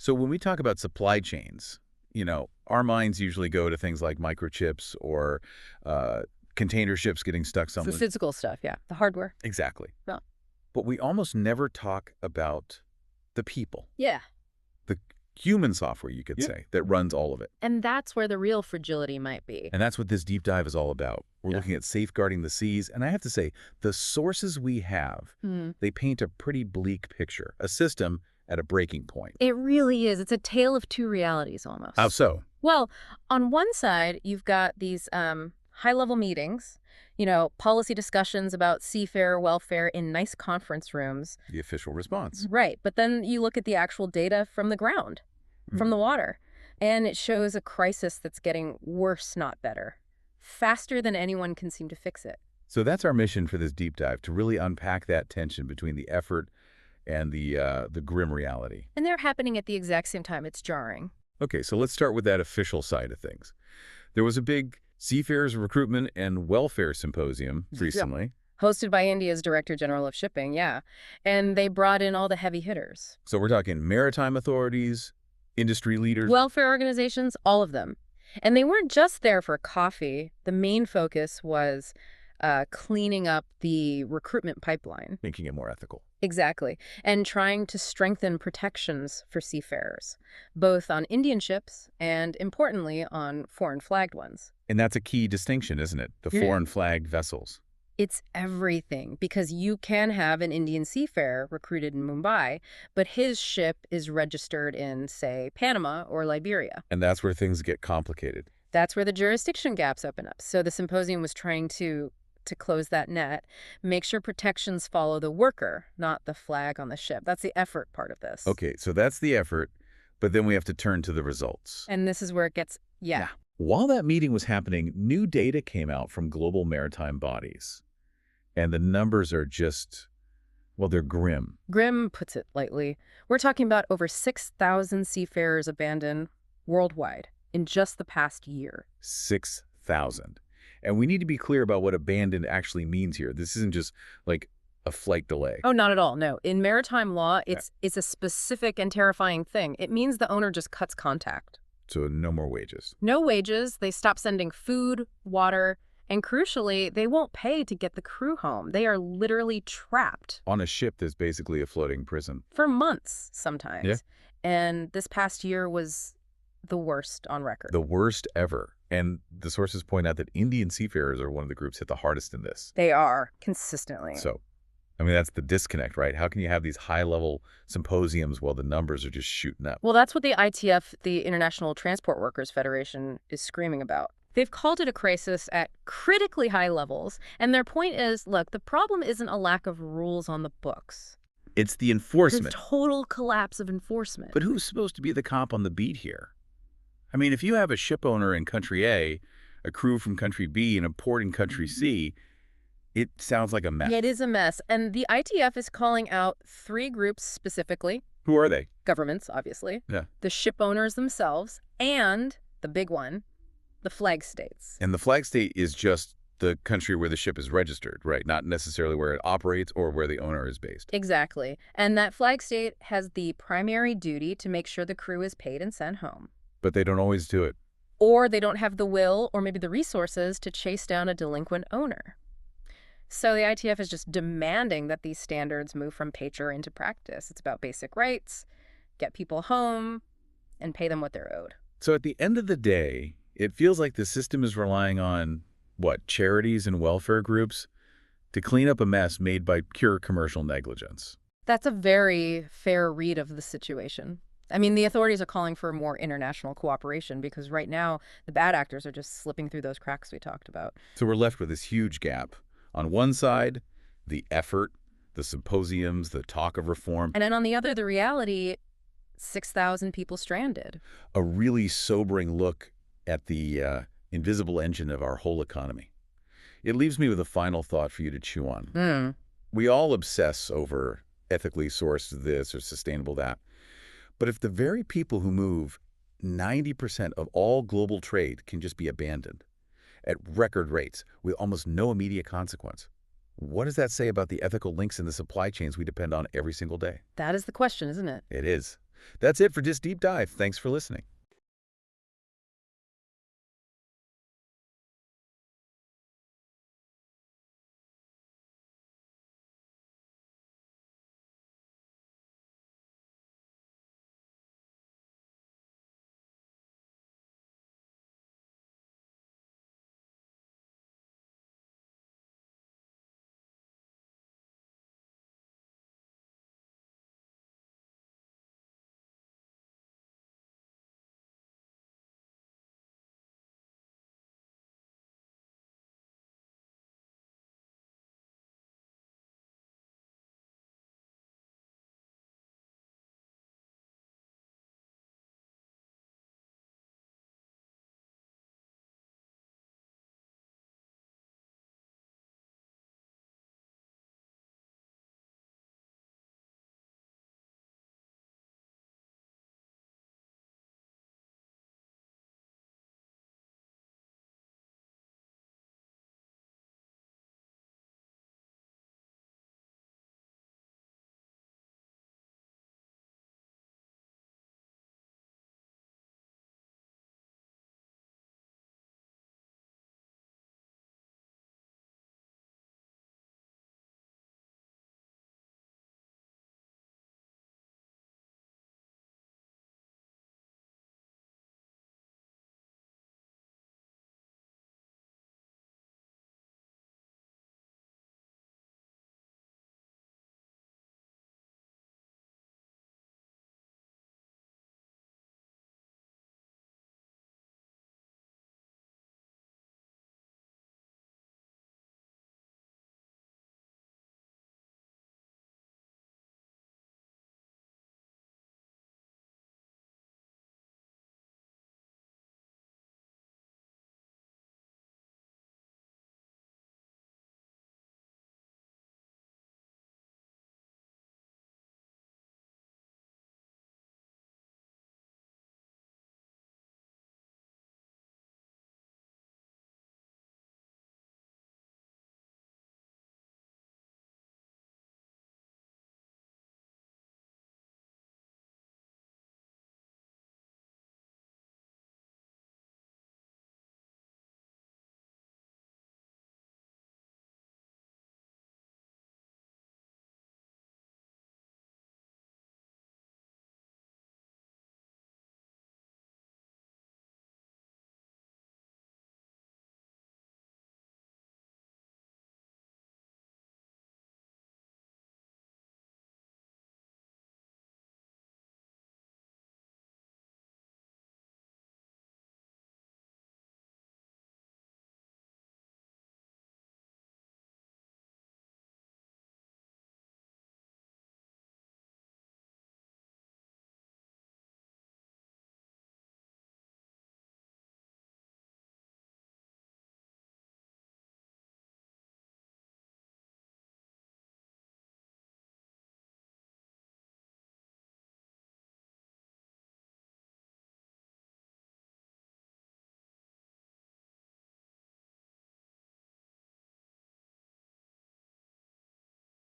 So when we talk about supply chains, our minds usually go to things like microchips or uh, container ships getting stuck It's the somewhere. physical stuff, yeah. The hardware. Exactly. Yeah. But we almost never talk about the people, Yeah. the human software, you could Yeah. say, that runs all of it. And that's where the real fragility might be. And that's what this deep dive is all about. We're Yeah. looking at safeguarding the seas. And I have to say, the sources we have, Hmm. they paint a pretty bleak picture, a system at a breaking point. It really is. It's a tale of two realities How almost. so? Well, on one side, you've got these high-level meetings, policy discussions about seafarer welfare in nice conference rooms. The official response. Right. But then you look at the actual data from the ground, from the water, and it shows a crisis that's getting worse, not better, faster than anyone can seem to fix it. So that's our mission for this deep dive, to really unpack that tension between the effort and the grim reality. And they're happening at the exact same time. It's jarring. Okay, so let's start with that official side of things. There was a big Seafarers Recruitment and Welfare Symposium recently. Hosted by India's Director General of Shipping, yeah. And they brought in all the heavy hitters. So we're talking maritime authorities, industry leaders. Welfare organizations, all of them. And they weren't just there for coffee. The main focus was cleaning up the recruitment pipeline. Making it more ethical. Exactly. And trying to strengthen protections for seafarers, both on Indian ships and, importantly, on foreign flagged ones. And that's a key distinction, isn't it? The Yeah. foreign flagged vessels. It's everything, because you can have an Indian seafarer recruited in Mumbai, but his ship is registered in, say, Panama or Liberia. And that's where things get complicated. That's where the jurisdiction gaps open up. So the symposium was trying to close that net, make sure protections follow the worker, not the flag on the ship. That's the effort part of this. Okay, so that's the effort, but then we have to turn to the results. And this is where it gets, yeah. While that meeting was happening, new data came out from global maritime bodies. And the numbers are just, well, they're grim. Grim puts it lightly. We're talking about over 6,000 seafarers abandoned worldwide in just the past year. 6,000. And we need to be clear about what abandoned actually means here. This isn't just like a flight delay. Oh, not at all. No. In maritime law, it's a specific and terrifying thing. It means the owner just cuts contact. So no more wages. No wages. They stop sending food, water, and crucially, they won't pay to get the crew home. They are literally trapped. On a ship that's basically a floating prison. For months, sometimes. Yeah. And this past year was the worst on record. The worst ever. And the sources point out that Indian seafarers are one of the groups hit the hardest in this. They are, consistently. So, I mean, that's the disconnect, right? How can you have these high-level symposiums while the numbers are just shooting up? Well, that's what the ITF, the International Transport Workers Federation, is screaming about. They've called it a crisis at critically high levels, and their point is, look, the problem isn't a lack of rules on the books. It's the It's enforcement. total collapse of enforcement. But who's supposed to be the cop on the beat here? I mean, if you have a ship owner in country A, a crew from country B, and a port in country C, it sounds like a mess. Yeah, it is a mess. And the ITF is calling out three groups specifically. Who are they? Governments, obviously. Yeah. The ship owners themselves, and the big one, the flag states. And the flag state is just the country where the ship is registered, right? Not necessarily where it operates or where the owner is based. Exactly. And that flag state has the primary duty to make sure the crew is paid and sent home. But they don't always do it. Or they don't have the will or maybe the resources to chase down a delinquent owner. So the ITF is just demanding that these standards move from paper into practice. It's about basic rights, get people home, and pay them what they're owed. So at the end of the day, it feels like the system is relying on, what, charities and welfare groups to clean up a mess made by pure commercial negligence. That's a very fair read of the situation. I mean, the authorities are calling for more international cooperation because right now the bad actors are just slipping through those cracks we talked about. So we're left with this huge gap. On one side, the effort, the symposiums, the talk of reform. And then on the other, the reality, 6,000 people stranded. A really sobering look at the invisible engine of our whole economy. It leaves me with a final thought for you to chew on. We all obsess over ethically sourced this or sustainable that. But if the very people who move 90% of all global trade can just be abandoned at record rates with almost no immediate consequence, what does that say about the ethical links in the supply chains we depend on every single day? That is the question, isn't it? It is. That's it for this deep dive. Thanks for listening.